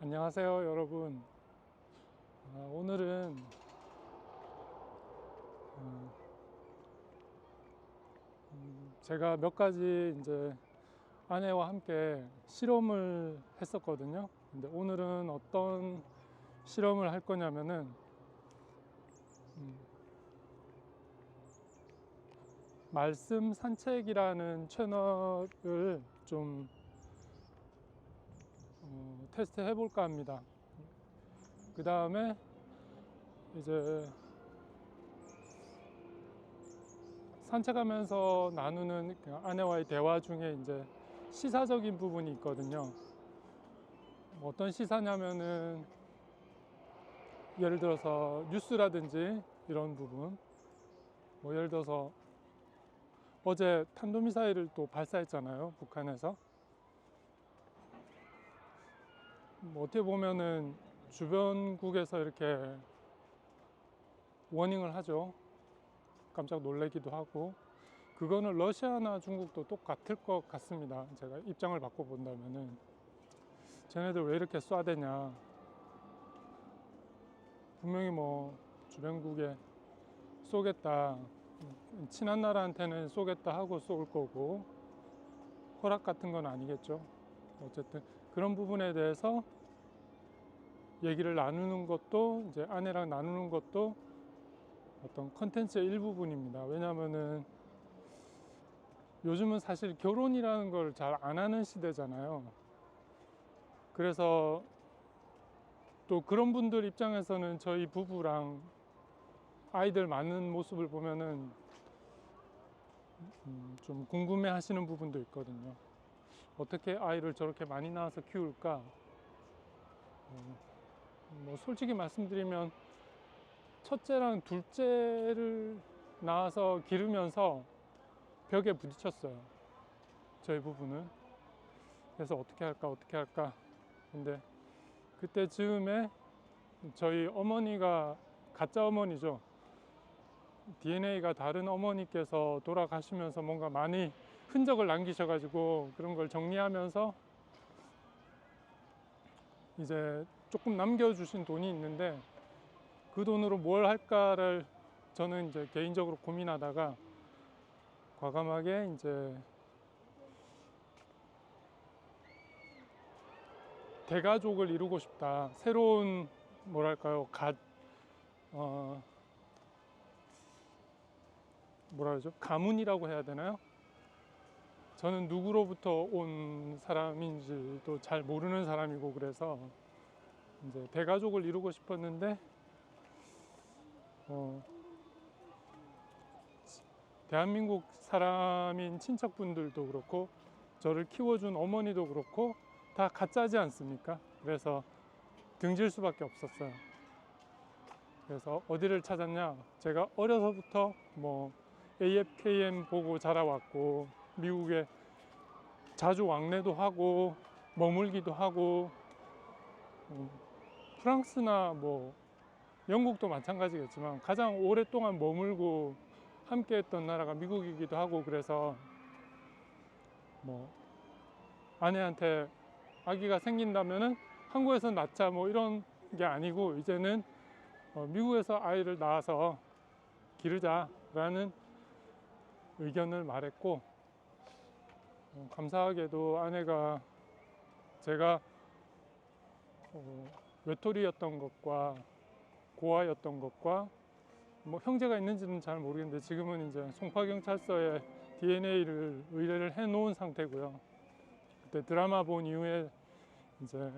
안녕하세요, 여러분. 오늘은 제가 몇 가지 이제 아내와 함께 실험을 했었거든요. 근데 오늘은 어떤 실험을 할 거냐면은 말씀 산책이라는 채널을 좀 테스트 해볼까 합니다. 그 다음에 이제 산책하면서 나누는 아내와의 대화 중에 이제 시사적인 부분이 있거든요. 어떤 시사냐면은 예를 들어서 뉴스라든지 이런 부분, 뭐 예를 들어서 어제 탄도미사일을 또 발사했잖아요, 북한에서. 뭐 어떻게 보면은 주변국에서 이렇게 워닝을 하죠. 깜짝 놀래기도 하고. 그거는 러시아나 중국도 똑같을 것 같습니다. 제가 입장을 바꿔본다면은 쟤네들 왜 이렇게 쏴대냐, 분명히 뭐 주변국에 쏘겠다, 친한 나라한테는 쏘겠다 하고 쏠 거고 허락 같은 건 아니겠죠. 어쨌든 그런 부분에 대해서 얘기를 나누는 것도, 이제 아내랑 나누는 것도 어떤 컨텐츠의 일부분입니다. 왜냐면은 요즘은 사실 결혼이라는 걸 잘 안 하는 시대잖아요. 그래서 또 그런 분들 입장에서는 저희 부부랑 아이들 많은 모습을 보면은 좀 궁금해 하시는 부분도 있거든요. 어떻게 아이를 저렇게 많이 낳아서 키울까? 뭐 솔직히 말씀드리면 첫째랑 둘째를 낳아서 기르면서 벽에 부딪혔어요, 저희 부부는. 그래서 어떻게 할까. 근데 그때 즈음에 저희 어머니가 가짜 어머니죠. DNA가 다른 어머니께서 돌아가시면서 뭔가 많이 흔적을 남기셔가지고 그런 걸 정리하면서 이제 조금 남겨주신 돈이 있는데 그 돈으로 뭘 할까를 저는 이제 개인적으로 고민하다가 과감하게 이제 대가족을 이루고 싶다. 새로운 뭐랄까요, 뭐라 그러죠? 가문이라고 해야 되나요? 저는 누구로부터 온 사람인지도 잘 모르는 사람이고, 그래서 이제 대가족을 이루고 싶었는데 대한민국 사람인 친척분들도 그렇고 저를 키워준 어머니도 그렇고 다 가짜지 않습니까? 그래서 등질 수밖에 없었어요. 그래서 어디를 찾았냐? 제가 어려서부터 뭐 AFKM 보고 자라왔고 미국에 자주 왕래도 하고 머물기도 하고, 프랑스나 뭐 영국도 마찬가지겠지만 가장 오랫동안 머물고 함께 했던 나라가 미국이기도 하고, 그래서 뭐 아내한테 아기가 생긴다면은 한국에서 낳자 뭐 이런 게 아니고 이제는 미국에서 아이를 낳아서 기르자라는 의견을 말했고, 감사하게도 아내가 제가 외톨이였던 것과 고아였던 것과 뭐 형제가 있는지는 잘 모르겠는데 지금은 이제 송파경찰서에 DNA를 의뢰를 해 놓은 상태고요. 그때 드라마 본 이후에 이제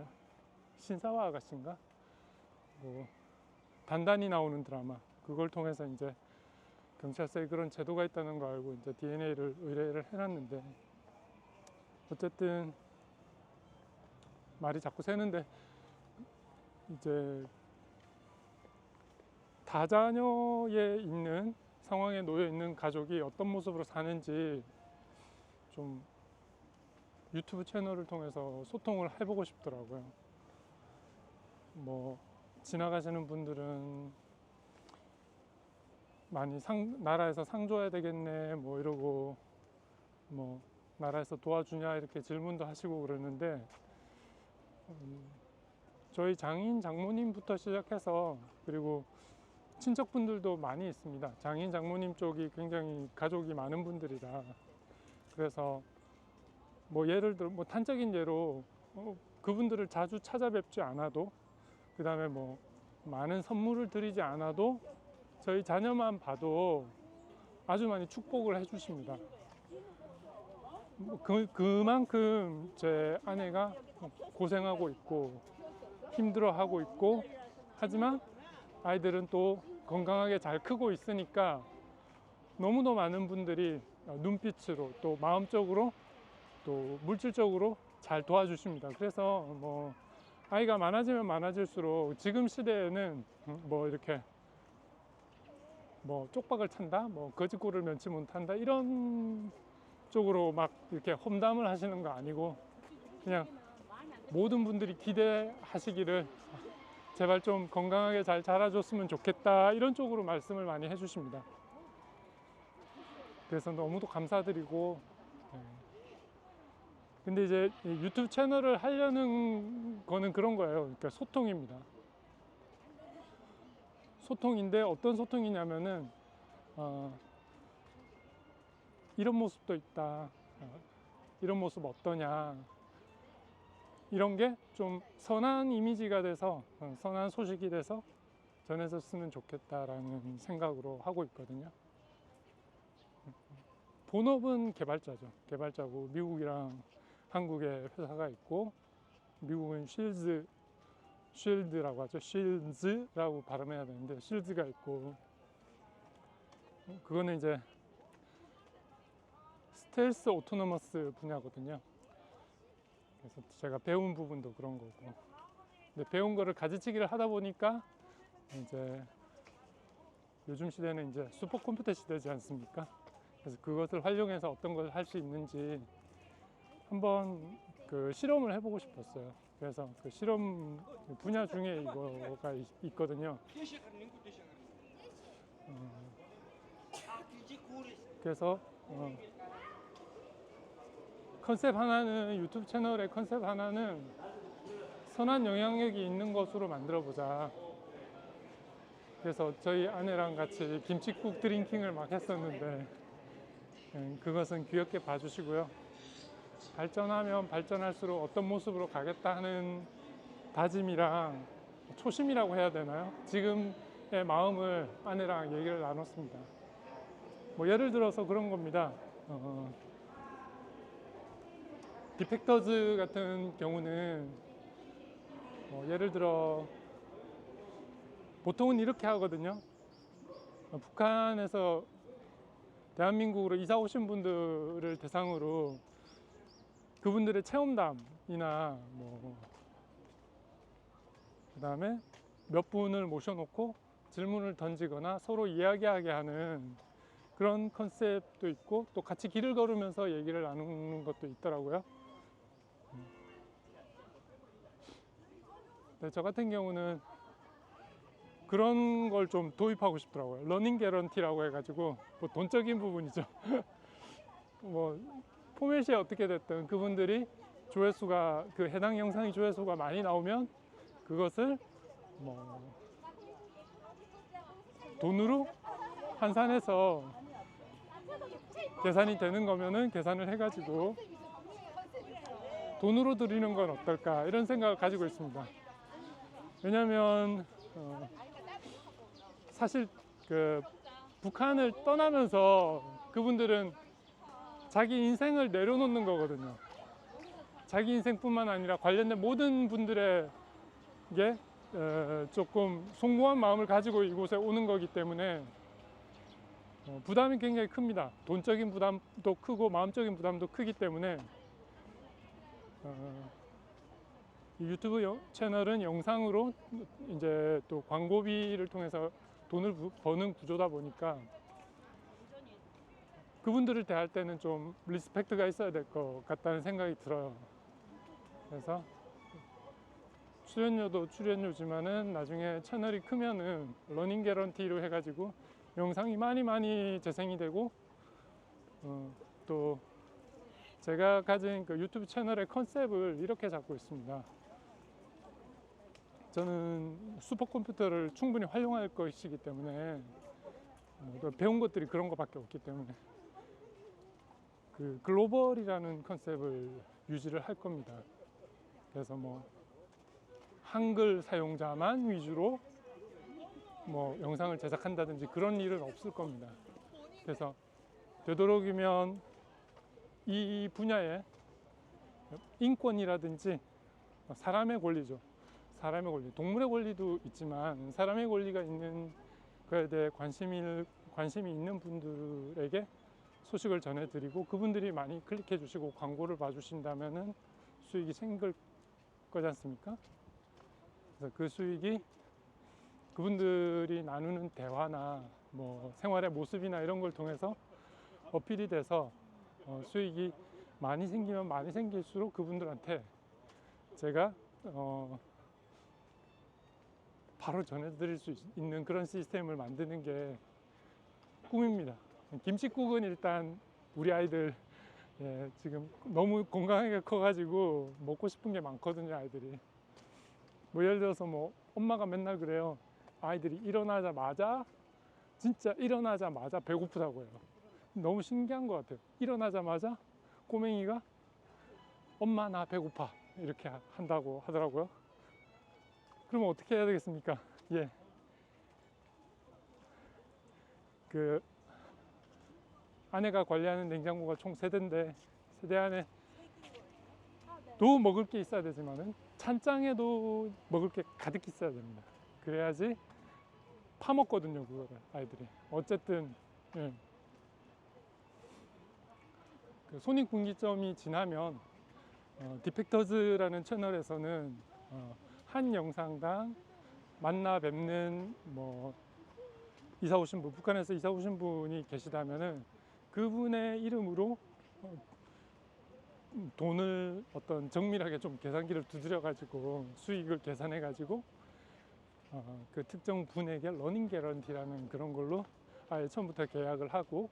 신사와 아가씨인가 뭐 단단히 나오는 드라마, 그걸 통해서 이제 경찰서에 그런 제도가 있다는 거 알고 이제 DNA를 의뢰를 해놨는데, 어쨌든 말이 자꾸 새는데 이제 다자녀에 있는 상황에 놓여 있는 가족이 어떤 모습으로 사는지 좀 유튜브 채널을 통해서 소통을 해보고 싶더라고요. 뭐 지나가시는 분들은 많이 나라에서 상 줘야 되겠네 뭐 이러고, 뭐 나라에서 도와주냐 이렇게 질문도 하시고 그러는데, 저희 장인 장모님부터 시작해서 그리고 친척분들도 많이 있습니다. 장인 장모님 쪽이 굉장히 가족이 많은 분들이라. 그래서 뭐 예를 들어 뭐 단적인 예로 그분들을 자주 찾아뵙지 않아도, 그 다음에 뭐 많은 선물을 드리지 않아도 저희 자녀만 봐도 아주 많이 축복을 해주십니다. 그만큼 제 아내가 고생하고 있고 힘들어하고 있고, 하지만 아이들은 또 건강하게 잘 크고 있으니까 너무도 많은 분들이 눈빛으로 또 마음적으로 또 물질적으로 잘 도와주십니다. 그래서 뭐 아이가 많아지면 많아질수록 지금 시대에는 뭐 이렇게 뭐 쪽박을 찬다, 뭐 거짓골을 면치 못한다, 이런 쪽으로 막 이렇게 험담을 하시는 거 아니고, 그냥 모든 분들이 기대하시기를 제발 좀 건강하게 잘 자라줬으면 좋겠다, 이런 쪽으로 말씀을 많이 해주십니다. 그래서 너무도 감사드리고, 근데 이제 유튜브 채널을 하려는 거는 그런 거예요. 그러니까 소통입니다. 소통인데 어떤 소통이냐면은 이런 모습도 있다, 이런 모습 어떠냐, 이런 게 좀 선한 이미지가 돼서 선한 소식이 돼서 전해졌으면 좋겠다라는 생각으로 하고 있거든요. 본업은 개발자죠. 개발자고 미국이랑 한국에 회사가 있고, 미국은 쉴드라고 하죠. 쉴즈라고 발음해야 되는데 쉴드가 있고, 그거는 이제 스텔스 오토노머스 분야거든요. 그래서 제가 배운 부분도 그런 거고, 근데 배운 거를 가지치기를 하다 보니까 이제 요즘 시대는 이제 슈퍼컴퓨터 시대지 않습니까? 그래서 그것을 활용해서 어떤 걸 할 수 있는지 한번 그 실험을 해보고 싶었어요. 그래서 그 실험 분야 중에 이거가 있거든요. 그래서 컨셉 하나는, 유튜브 채널의 컨셉 하나는 선한 영향력이 있는 것으로 만들어 보자. 그래서 저희 아내랑 같이 김칫국 드링킹을 막 했었는데, 그것은 귀엽게 봐주시고요. 발전하면 발전할수록 어떤 모습으로 가겠다 하는 다짐이랑 초심이라고 해야 되나요? 지금의 마음을 아내랑 얘기를 나눴습니다. 뭐 예를 들어서 그런 겁니다. 디펙터즈 같은 경우는 예를 들어 보통은 이렇게 하거든요. 북한에서 대한민국으로 이사 오신 분들을 대상으로 그분들의 체험담이나 뭐 그다음에 몇 분을 모셔놓고 질문을 던지거나 서로 이야기하게 하는 그런 컨셉도 있고, 또 같이 길을 걸으면서 얘기를 나누는 것도 있더라고요. 네, 저 같은 경우는 그런 걸 좀 도입하고 싶더라고요. 러닝 개런티라고 해가지고, 뭐 돈적인 부분이죠. 뭐 포맷이 어떻게 됐든 그분들이 조회수가, 그 해당 영상이 조회수가 많이 나오면 그것을 뭐 돈으로 환산해서 계산이 되는 거면은 계산을 해가지고 돈으로 드리는 건 어떨까, 이런 생각을 가지고 있습니다. 왜냐하면 사실 그 북한을 떠나면서 그분들은 자기 인생을 내려놓는 거거든요. 자기 인생뿐만 아니라 관련된 모든 분들에게 조금 송구한 마음을 가지고 이곳에 오는 거기 때문에 부담이 굉장히 큽니다. 돈적인 부담도 크고 마음적인 부담도 크기 때문에 이 유튜브 채널은 영상으로 이제 또 광고비를 통해서 돈을 버는 구조다 보니까 그분들을 대할 때는 좀 리스펙트가 있어야 될 것 같다는 생각이 들어요. 그래서 출연료도 출연료지만은 나중에 채널이 크면은 러닝 개런티로 해가지고 영상이 많이 재생이 되고, 또 제가 가진 그 유튜브 채널의 컨셉을 이렇게 잡고 있습니다. 저는 슈퍼컴퓨터를 충분히 활용할 것이기 때문에 배운 것들이 그런 것밖에 없기 때문에 그 글로벌이라는 컨셉을 유지를 할 겁니다. 그래서 뭐 한글 사용자만 위주로 뭐 영상을 제작한다든지 그런 일은 없을 겁니다. 그래서 되도록이면 이 분야에 인권이라든지 사람의 권리죠. 사람의 권리, 동물의 권리도 있지만 사람의 권리가 있는 거에 대해 관심이 있는 분들에게 소식을 전해드리고 그분들이 많이 클릭해 주시고 광고를 봐주신다면은 수익이 생길 거지 않습니까? 그래서 그 수익이 그분들이 나누는 대화나 뭐 생활의 모습이나 이런 걸 통해서 어필이 돼서 수익이 많이 생기면 많이 생길수록 그분들한테 제가 바로 전해드릴 수 있는 그런 시스템을 만드는 게 꿈입니다. 김칫국은 일단 우리 아이들 지금 너무 건강하게 커가지고 먹고 싶은 게 많거든요. 아이들이 뭐 예를 들어서 뭐 엄마가 맨날 그래요. 아이들이 진짜 일어나자마자 배고프다고 해요. 너무 신기한 것 같아요. 일어나자마자 꼬맹이가 엄마 나 배고파 이렇게 한다고 하더라고요. 그러면 어떻게 해야 되겠습니까? 예. 그 아내가 관리하는 냉장고가 총 3대인데 3대 안에 또 먹을 게 있어야 되지만은 찬장에도 먹을 게 가득 있어야 됩니다. 그래야지 파먹거든요, 그거를 아이들이. 어쨌든 예. 그 손익분기점이 지나면 디펙터즈라는 채널에서는 한 영상당 만나 뵙는 뭐 이사 오신 분, 북한에서 이사 오신 분이 계시다면은 그분의 이름으로 돈을 어떤 정밀하게 좀 계산기를 두드려 가지고 수익을 계산해 가지고 그 특정 분에게 러닝 개런티라는 그런 걸로 아예 처음부터 계약을 하고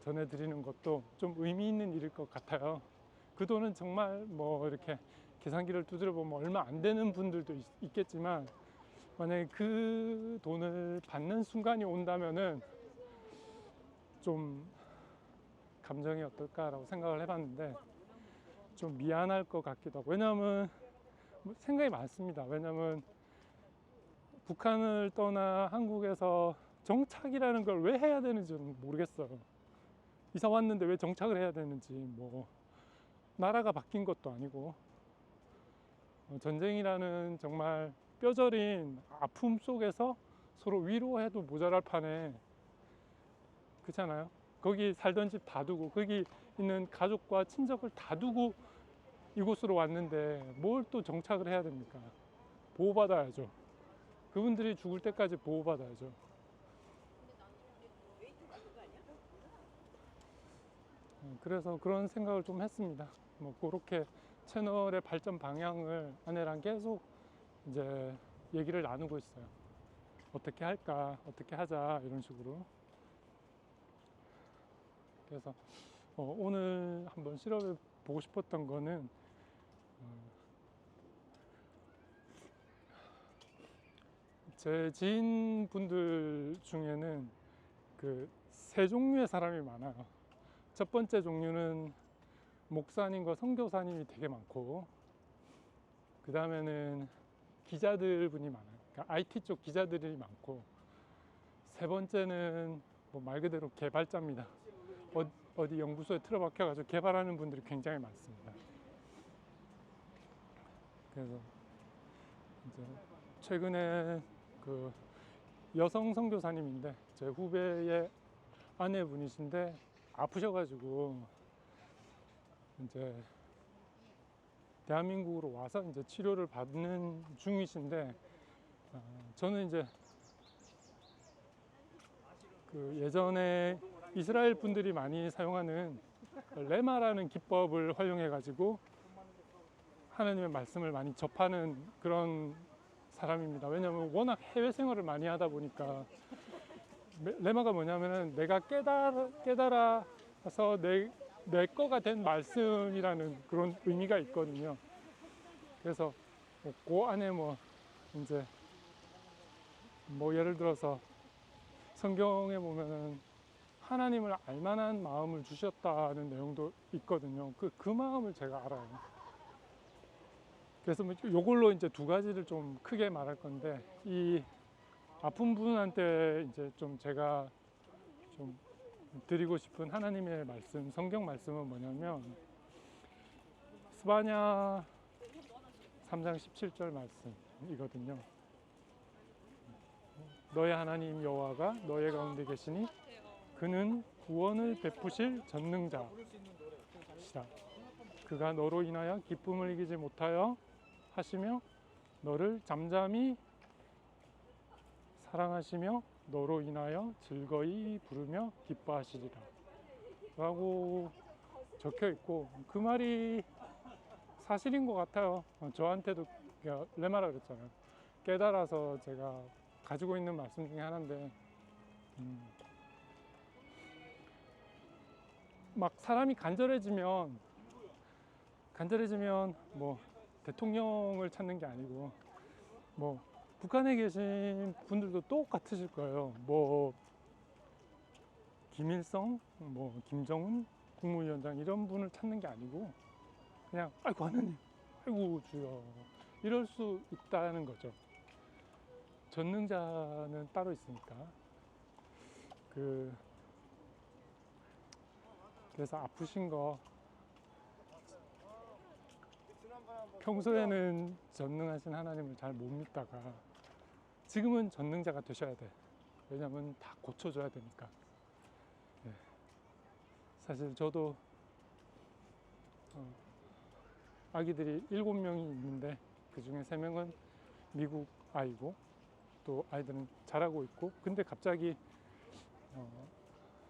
전해드리는 것도 좀 의미 있는 일일 것 같아요. 그 돈은 정말 뭐 이렇게 계산기를 두드려 보면 얼마 안 되는 분들도 있겠지만 만약에 그 돈을 받는 순간이 온다면은 좀 감정이 어떨까라고 생각을 해봤는데 좀 미안할 것 같기도 하고, 왜냐하면 생각이 많습니다. 왜냐하면 북한을 떠나 한국에서 정착이라는 걸 왜 해야 되는지는 모르겠어요. 이사 왔는데 왜 정착을 해야 되는지, 뭐 나라가 바뀐 것도 아니고 전쟁이라는 정말 뼈저린 아픔 속에서 서로 위로해도 모자랄 판에, 그렇잖아요. 거기 살던 집 다 두고 거기 있는 가족과 친척을 다 두고 이곳으로 왔는데 뭘 또 정착을 해야 됩니까? 보호받아야죠. 그분들이 죽을 때까지 보호받아야죠. 그래서 그런 생각을 좀 했습니다. 뭐 그렇게 채널의 발전 방향을 아내랑 계속 이제 얘기를 나누고 있어요. 어떻게 할까, 어떻게 하자, 이런 식으로. 그래서 오늘 한번 실험해 보고 싶었던 거는 제 지인분들 중에는 그 세 종류의 사람이 많아요. 첫 번째 종류는 목사님과 선교사님이 되게 많고, 그 다음에는 기자들 분이 많아요. 그러니까 IT 쪽 기자들이 많고, 세 번째는 뭐 말 그대로 개발자입니다. 어디 연구소에 틀어박혀가지고 개발하는 분들이 굉장히 많습니다. 그래서 이제 최근에 그 여성 선교사님인데 제 후배의 아내분이신데 아프셔가지고 이제 대한민국으로 와서 이제 치료를 받는 중이신데, 저는 이제 그 예전에 이스라엘 분들이 많이 사용하는 레마라는 기법을 활용해 가지고 하나님의 말씀을 많이 접하는 그런 사람입니다. 왜냐하면 워낙 해외 생활을 많이 하다 보니까. 레마가 뭐냐면은 내가 깨달아서 내 거가 된 말씀이라는 그런 의미가 있거든요. 그래서 그 안에 뭐 이제 뭐 예를 들어서 성경에 보면은 하나님을 알만한 마음을 주셨다는 내용도 있거든요. 그 마음을 제가 알아요. 그래서 뭐 요걸로 이제 두 가지를 좀 크게 말할 건데, 이 아픈 분한테 이제 좀 제가 좀 드리고 싶은 하나님의 말씀, 성경 말씀은 뭐냐면 스바냐 3장 17절 말씀이거든요. 너의 하나님 여호와가 너의 가운데 계시니 그는 구원을 베푸실 전능자시라. 그가 너로 인하여 기쁨을 이기지 못하여 하시며 너를 잠잠히 사랑하시며 너로 인하여 즐거이 부르며 기뻐하시리라 라고 적혀 있고, 그 말이 사실인 것 같아요. 저한테도 레마라 그랬잖아요. 깨달아서 제가 가지고 있는 말씀 중에 하나인데, 막 사람이 간절해지면 뭐 대통령을 찾는 게 아니고, 뭐 북한에 계신 분들도 똑같으실 거예요. 뭐 김일성, 뭐 김정은 국무위원장 이런 분을 찾는 게 아니고 그냥 아이고 하나님, 아이고 주여, 이럴 수 있다는 거죠. 전능자는 따로 있으니까. 그래서 아프신 거 평소에는 전능하신 하나님을 잘 못 믿다가 지금은 전능자가 되셔야 돼. 왜냐면 다 고쳐줘야 되니까. 네. 사실 저도 아기들이 7명이 있는데 그 중에 3명은 미국 아이고 또 아이들은 잘하고 있고, 근데 갑자기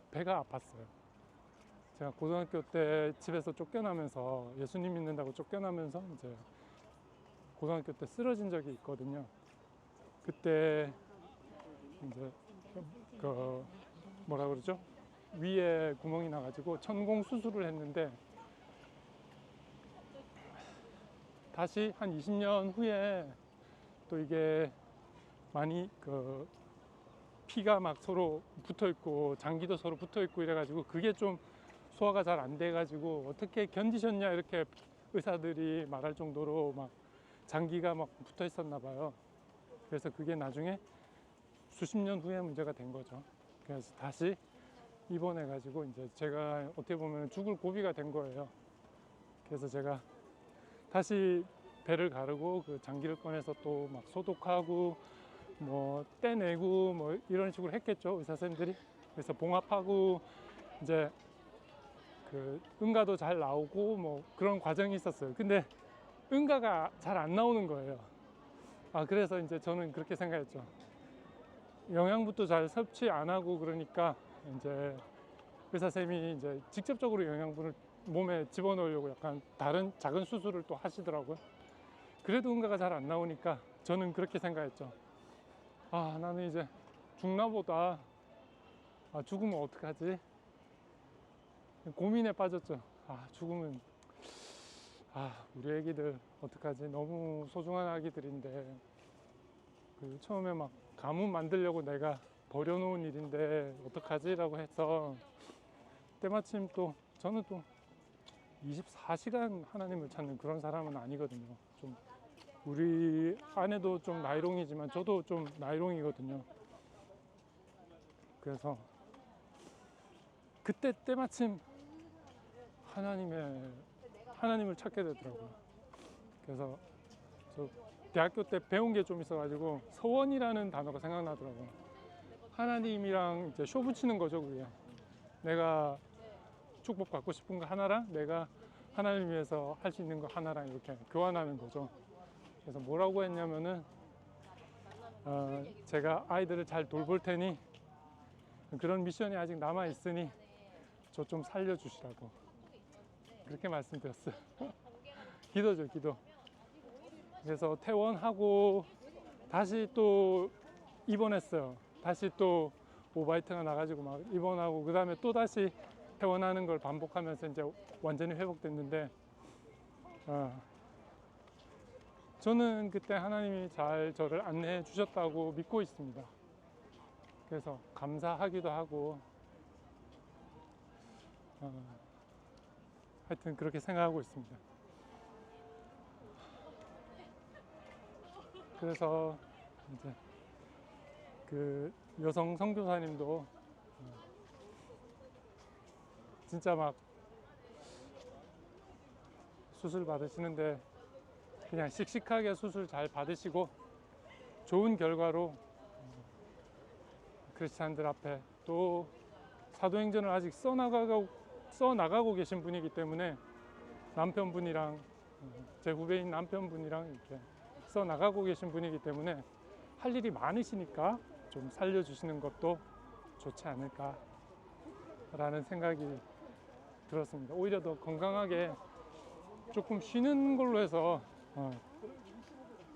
배가 아팠어요. 제가 고등학교 때 집에서 쫓겨나면서, 예수님 믿는다고 쫓겨나면서 이제 고등학교 때 쓰러진 적이 있거든요. 그때 이제 그 뭐라 그러죠? 위에 구멍이 나가지고 천공 수술을 했는데, 다시 한 20년 후에 또 이게 많이 피가 막 서로 붙어 있고 장기도 서로 붙어 있고 이래가지고 그게 좀 소화가 잘 안 돼가지고 어떻게 견디셨냐 이렇게 의사들이 말할 정도로 막 장기가 막 붙어 있었나 봐요. 그래서 그게 나중에 수십 년 후에 문제가 된 거죠. 그래서 다시 입원해가지고 이제 제가 어떻게 보면 죽을 고비가 된 거예요. 그래서 제가 다시 배를 가르고 그 장기를 꺼내서 또 막 소독하고 뭐 떼내고 뭐 이런 식으로 했겠죠, 의사 선생님들이. 그래서 봉합하고 이제 그 응가도 잘 나오고 뭐 그런 과정이 있었어요. 근데 응가가 잘 안 나오는 거예요. 그래서 이제 저는 그렇게 생각했죠. 영양분도 잘 섭취 안 하고 그러니까 이제 의사 선생님이 이제 직접적으로 영양분을 몸에 집어넣으려고 약간 다른 작은 수술을 또 하시더라고요. 그래도 응가가 잘 안 나오니까 저는 그렇게 생각했죠. 나는 이제 죽나 보다. 죽으면 어떡하지? 고민에 빠졌죠. 죽으면 우리 애기들 어떡하지? 너무 소중한 아기들인데, 처음에 막 가문 만들려고 내가 버려놓은 일인데 어떡하지? 라고 해서, 때마침 또 저는 또 24시간 하나님을 찾는 그런 사람은 아니거든요. 좀 우리 아내도 좀 나이롱이지만 저도 좀 나이롱이거든요. 그래서 그때 때마침 하나님을 찾게 되더라고요. 그래서 저 대학교 때 배운 게 좀 있어가지고 서원이라는 단어가 생각나더라고요. 하나님이랑 이제 쇼 붙이는 거죠. 그게 내가 축복 받고 싶은 거 하나랑 내가 하나님 위해서 할 수 있는 거 하나랑 이렇게 교환하는 거죠. 그래서 뭐라고 했냐면은 제가 아이들을 잘 돌볼 테니 그런 미션이 아직 남아 있으니 저 좀 살려주시라고 그렇게 말씀드렸어요. 기도죠, 기도. 그래서 퇴원하고 다시 또 입원했어요. 다시 또 오바이트가 나가지고 막 입원하고 그 다음에 또 다시 퇴원하는 걸 반복하면서 이제 완전히 회복됐는데, 저는 그때 하나님이 잘 저를 안내해 주셨다고 믿고 있습니다. 그래서 감사하기도 하고 하여튼 그렇게 생각하고 있습니다. 그래서 이제 그 여성 선교사님도 진짜 막 수술 받으시는데 그냥 씩씩하게 수술 잘 받으시고 좋은 결과로 크리스찬들 앞에 또 사도행전을 아직 써나가고 계신 분이기 때문에 남편분이랑 제 후배인 남편분이랑 이렇게 써나가고 계신 분이기 때문에 할 일이 많으시니까 좀 살려주시는 것도 좋지 않을까 라는 생각이 들었습니다. 오히려 더 건강하게 조금 쉬는 걸로 해서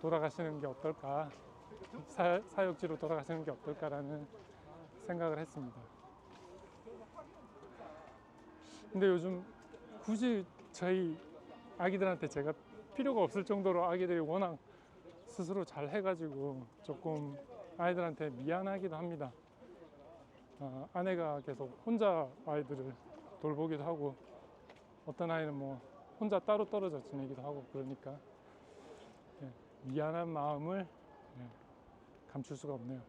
돌아가시는 게 어떨까, 사역지로 돌아가시는 게 어떨까라는 생각을 했습니다. 근데 요즘 굳이 저희 아기들한테 제가 필요가 없을 정도로 아기들이 워낙 스스로 잘 해가지고 조금 아이들한테 미안하기도 합니다. 아내가 계속 혼자 아이들을 돌보기도 하고 어떤 아이는 뭐 혼자 따로 떨어져 지내기도 하고 그러니까 미안한 마음을 감출 수가 없네요.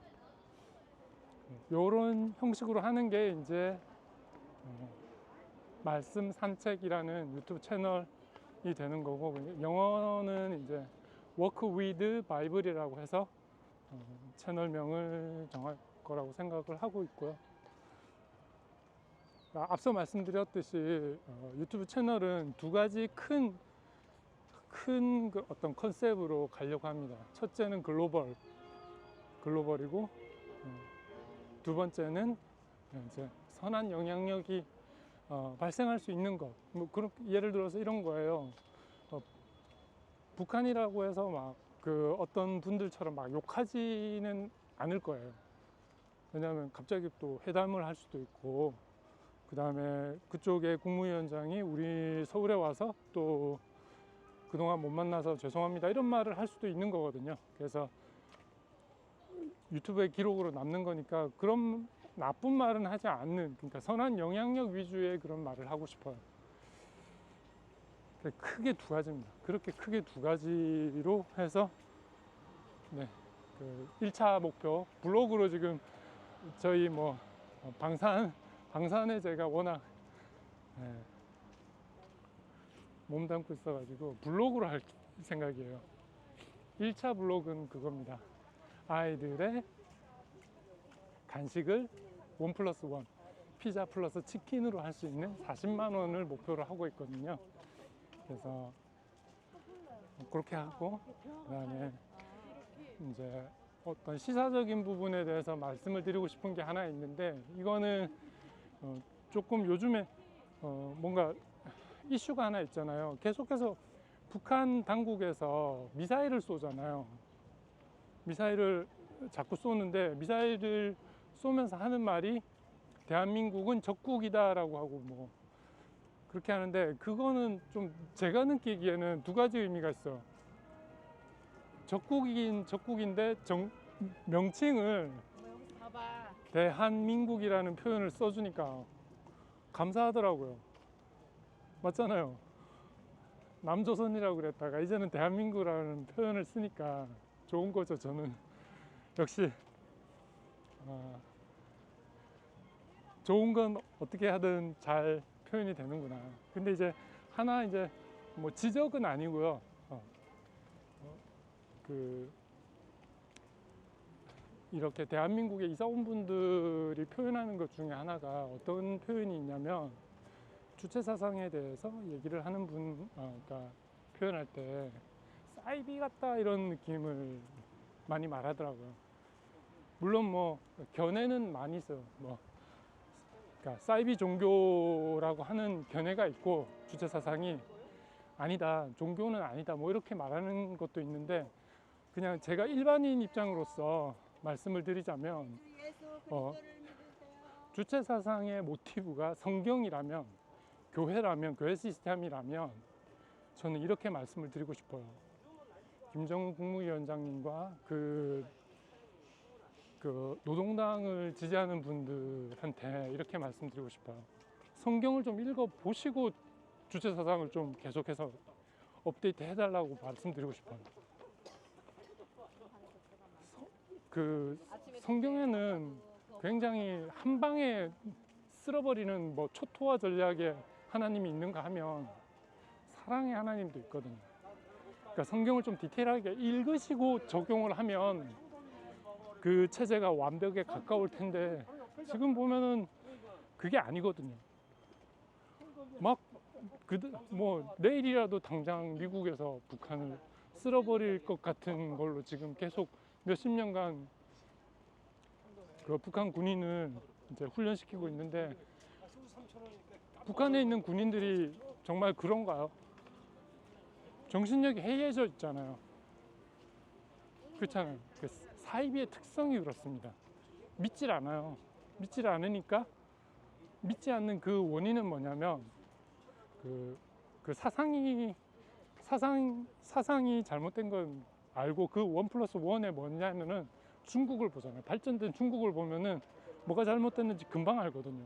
이런 형식으로 하는 게 이제 말씀 산책이라는 유튜브 채널이 되는 거고, 영어는 이제 Walk with Bible이라고 해서 채널명을 정할 거라고 생각을 하고 있고요. 앞서 말씀드렸듯이 유튜브 채널은 두 가지 큰 그 어떤 컨셉으로 가려고 합니다. 첫째는 글로벌이고 두 번째는 이제 선한 영향력이 발생할 수 있는 것. 뭐 그런 예를 들어서 이런 거예요. 북한이라고 해서 막 그 어떤 분들처럼 막 욕하지는 않을 거예요. 왜냐하면 갑자기 또 회담을 할 수도 있고, 그 다음에 그쪽의 국무위원장이 우리 서울에 와서 또 그동안 못 만나서 죄송합니다 이런 말을 할 수도 있는 거거든요. 그래서 유튜브에 기록으로 남는 거니까 그런 나쁜 말은 하지 않는, 그러니까 선한 영향력 위주의 그런 말을 하고 싶어요. 크게 두 가지입니다. 그렇게 크게 두 가지로 해서 그 1차 목표 블로그로 지금 저희 뭐 방산에 제가 워낙 몸담고 있어가지고 블로그로 할 생각이에요. 1차 블로그는 그겁니다. 아이들의 간식을 1+1 피자 플러스 치킨으로 할 수 있는 40만 원을 목표로 하고 있거든요. 그래서 그렇게 하고, 그다음에 이제 어떤 시사적인 부분에 대해서 말씀을 드리고 싶은 게 하나 있는데, 이거는 조금 요즘에 뭔가 이슈가 하나 있잖아요. 계속해서 북한 당국에서 미사일을 쏘잖아요. 미사일을 자꾸 쏘는데, 미사일을 쏘면서 하는 말이 대한민국은 적국이다라고 하고 뭐 그렇게 하는데, 그거는 좀 제가 느끼기에는 두 가지 의미가 있어요. 적국이긴 적국인데 명칭을 대한민국이라는 표현을 써주니까 감사하더라고요. 맞잖아요. 남조선이라고 그랬다가 이제는 대한민국이라는 표현을 쓰니까 좋은 거죠. 저는 역시 좋은 건 어떻게 하든 잘 표현이 되는구나. 근데 이제 하나 이제 뭐 지적은 아니고요. 이렇게 대한민국에 이사 온 분들이 표현하는 것 중에 하나가 어떤 표현이 있냐면, 주체사상에 대해서 얘기를 하는 그러니까 표현할 때 사이비 같다 이런 느낌을 많이 말하더라고요. 물론 뭐 견해는 많이 있어요. 뭐 그러니까 사이비 종교라고 하는 견해가 있고, 주체사상이 아니다, 종교는 아니다, 뭐 이렇게 말하는 것도 있는데, 그냥 제가 일반인 입장으로서 말씀을 드리자면 주체사상의 모티브가 성경이라면, 교회라면, 교회 시스템이라면 저는 이렇게 말씀을 드리고 싶어요. 김정은 국무위원장님과 그 노동당을 지지하는 분들한테 이렇게 말씀드리고 싶어요. 성경을 좀 읽어보시고 주체사상을 좀 계속해서 업데이트 해달라고 말씀드리고 싶어요. 성경에는 굉장히 한 방에 쓸어버리는 뭐 초토화 전략의 하나님이 있는가 하면 사랑의 하나님도 있거든요. 그러니까 성경을 좀 디테일하게 읽으시고 적용을 하면 그 체제가 완벽에 가까울 텐데 지금 보면은 그게 아니거든요. 막 뭐 내일이라도 당장 미국에서 북한을 쓸어버릴 것 같은 걸로 지금 계속 몇십 년간 그 북한 군인을 이제 훈련시키고 있는데 북한에 있는 군인들이 정말 그런가요? 정신력이 해이해져 있잖아요. 그렇잖아요. 사이비의 특성이 그렇습니다. 믿질 않아요. 믿질 않으니까 믿지 않는 그 원인은 뭐냐면 그 사상이 잘못된 건 알고 그 1+1에 뭐냐면은 중국을 보잖아요. 발전된 중국을 보면은 뭐가 잘못됐는지 금방 알거든요.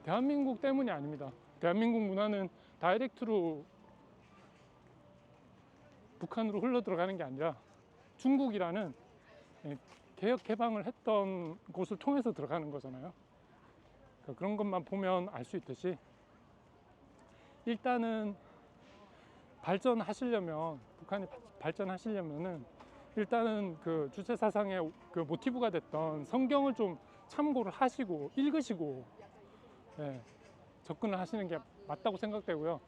대한민국 때문이 아닙니다. 대한민국 문화는 다이렉트로 북한으로 흘러 들어가는 게 아니라 중국이라는 개혁 개방을 했던 곳을 통해서 들어가는 거잖아요. 그러니까 그런 것만 보면 알 수 있듯이 일단은 북한이 발전하시려면은 일단은 그 주체 사상의 그 모티브가 됐던 성경을 좀 참고를 하시고 읽으시고 접근을 하시는 게 맞다고 생각되고요.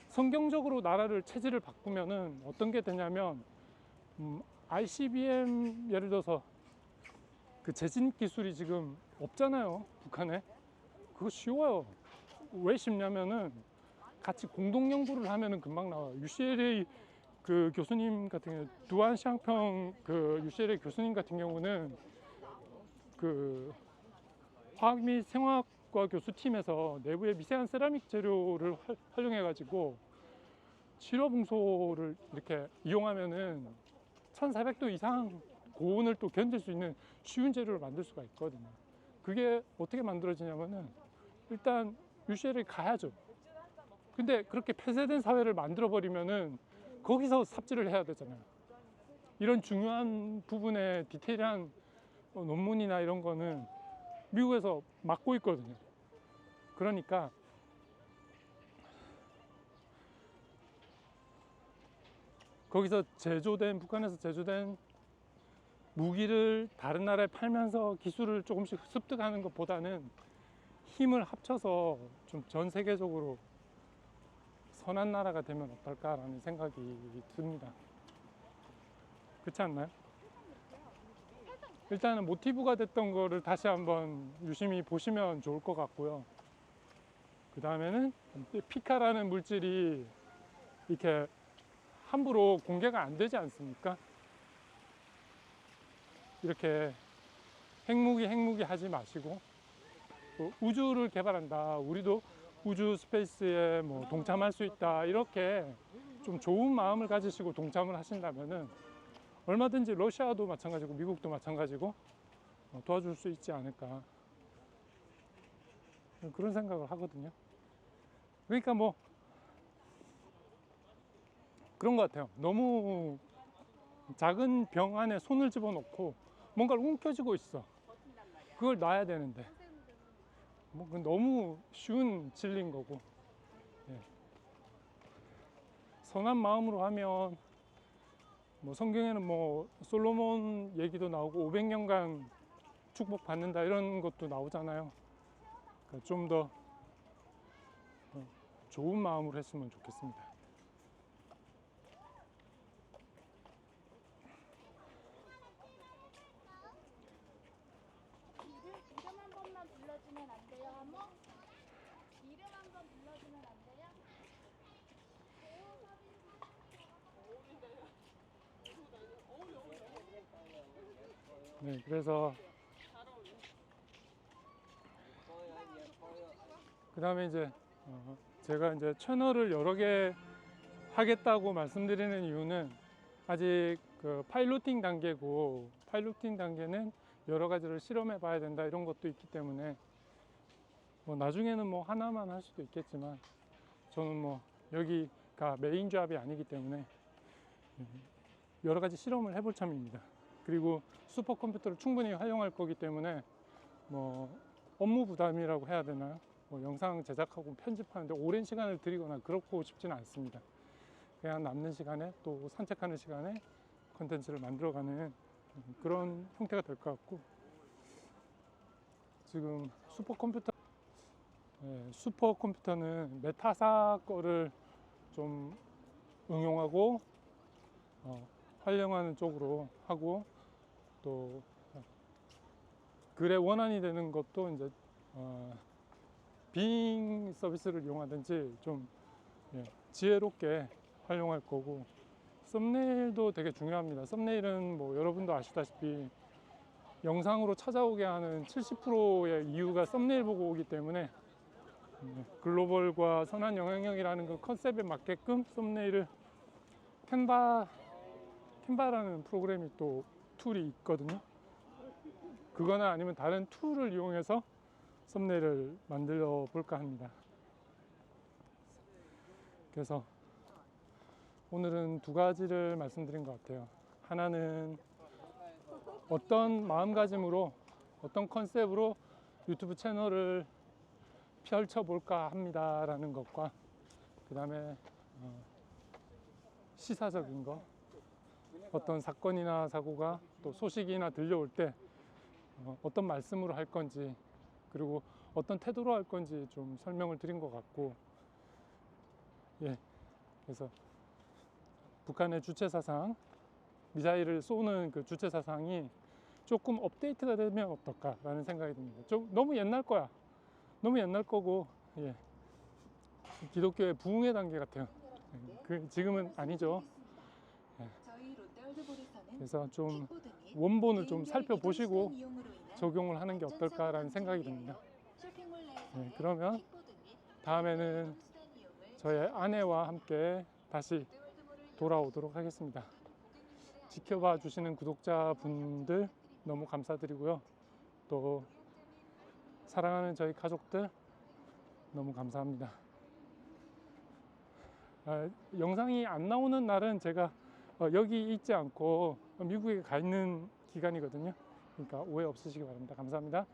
성경적으로 나라를 체질을 바꾸면은 어떤 게 되냐면 ICBM 예를 들어서 그 재진 기술이 지금 없잖아요, 북한에. 그거 쉬워요. 왜 쉽냐면은 같이 공동 연구를 하면은 금방 나와요. UCLA 그 교수님 같은 경우, 두안 샹평 그 UCLA 교수님 같은 경우는 그 화학 및 생화학과 교수팀에서 내부의 미세한 세라믹 재료를 활용해 가지고 실화붕소를 이렇게 이용하면은 1400도 이상 고온을 또 견딜 수 있는 쉬운 재료를 만들 수가 있거든요. 그게 어떻게 만들어지냐면은 일단 UCLA 가야죠. 근데 그렇게 폐쇄된 사회를 만들어 버리면은 거기서 삽질을 해야 되잖아요. 이런 중요한 부분에 디테일한 논문이나 이런 거는 미국에서 막고 있거든요. 그러니까 거기서 북한에서 제조된 무기를 다른 나라에 팔면서 기술을 조금씩 습득하는 것보다는 힘을 합쳐서 좀 전 세계적으로 선한 나라가 되면 어떨까라는 생각이 듭니다. 그렇지 않나요? 일단은 모티브가 됐던 거를 다시 한번 유심히 보시면 좋을 것 같고요. 그 다음에는 피카라는 물질이 이렇게 함부로 공개가 안 되지 않습니까? 이렇게 핵무기 하지 마시고 우주를 개발한다, 우리도 우주 스페이스에 뭐 동참할 수 있다, 이렇게 좀 좋은 마음을 가지시고 동참을 하신다면은 얼마든지 러시아도 마찬가지고 미국도 마찬가지고 도와줄 수 있지 않을까, 그런 생각을 하거든요. 그러니까 뭐 그런 것 같아요. 너무 작은 병 안에 손을 집어넣고 뭔가를 움켜쥐고 있어. 그걸 놔야 되는데 뭐 너무 쉬운 진리인 거고, 선한 마음으로 하면 뭐 성경에는 뭐 솔로몬 얘기도 나오고 500년간 축복 받는다 이런 것도 나오잖아요. 그러니까 좀 더 좋은 마음으로 했으면 좋겠습니다. 이름 한 번만 불러주면 안 돼요, 어머? 이름 한 번 불러주면 안 돼요? 네, 그래서 그 다음에 이제 제가 이제 채널을 여러 개 하겠다고 말씀드리는 이유는 아직 그 파일로팅 단계고, 파일로팅 단계는 여러 가지를 실험해 봐야 된다 이런 것도 있기 때문에 뭐 나중에는 뭐 하나만 할 수도 있겠지만 저는 뭐 여기가 메인 잡이 아니기 때문에 여러 가지 실험을 해볼 참입니다. 그리고 슈퍼컴퓨터를 충분히 활용할 거기 때문에 뭐 업무 부담이라고 해야 되나요? 뭐 영상 제작하고 편집하는데 오랜 시간을 들이거나 그렇고 싶지는 않습니다. 그냥 남는 시간에 또 산책하는 시간에 컨텐츠를 만들어가는 그런 형태가 될 것 같고, 지금 슈퍼컴퓨터는 메타사 거를 좀 응용하고 활용하는 쪽으로 하고, 또 글의 원안이 되는 것도 이제 빙 서비스를 이용하든지 좀 지혜롭게 활용할 거고, 썸네일도 되게 중요합니다. 썸네일은 뭐 여러분도 아시다시피 영상으로 찾아오게 하는 70%의 이유가 썸네일 보고 오기 때문에 글로벌과 선한 영향력이라는 그 컨셉에 맞게끔 썸네일을 캔바라는 프로그램이 또 툴이 있거든요. 그거나 아니면 다른 툴을 이용해서 썸네일을 만들어 볼까 합니다. 그래서 오늘은 두 가지를 말씀드린 것 같아요. 하나는 어떤 마음가짐으로, 어떤 컨셉으로 유튜브 채널을 펼쳐볼까 합니다 라는 것과, 그 다음에 시사적인 거, 어떤 사건이나 사고가 또 소식이나 들려올 때 어떤 말씀으로 할 건지, 그리고 어떤 태도로 할 건지 좀 설명을 드린 것 같고, 그래서 북한의 주체 사상, 미사일을 쏘는 그 주체 사상이 조금 업데이트가 되면 어떨까라는 생각이 듭니다. 좀 너무 옛날 거야. 너무 옛날 거고, 기독교의 부흥의 단계 같아요. 지금은 아니죠. 그래서 좀 원본을 좀 살펴보시고 적용을 하는 게 어떨까라는 생각이 듭니다. 그러면 다음에는 저의 아내와 함께 다시 돌아오도록 하겠습니다. 지켜봐 주시는 구독자분들 너무 감사드리고요. 또 사랑하는 저희 가족들 너무 감사합니다. 영상이 안 나오는 날은 제가 여기 있지 않고 미국에 가 있는 기간이거든요. 그러니까 오해 없으시기 바랍니다. 감사합니다.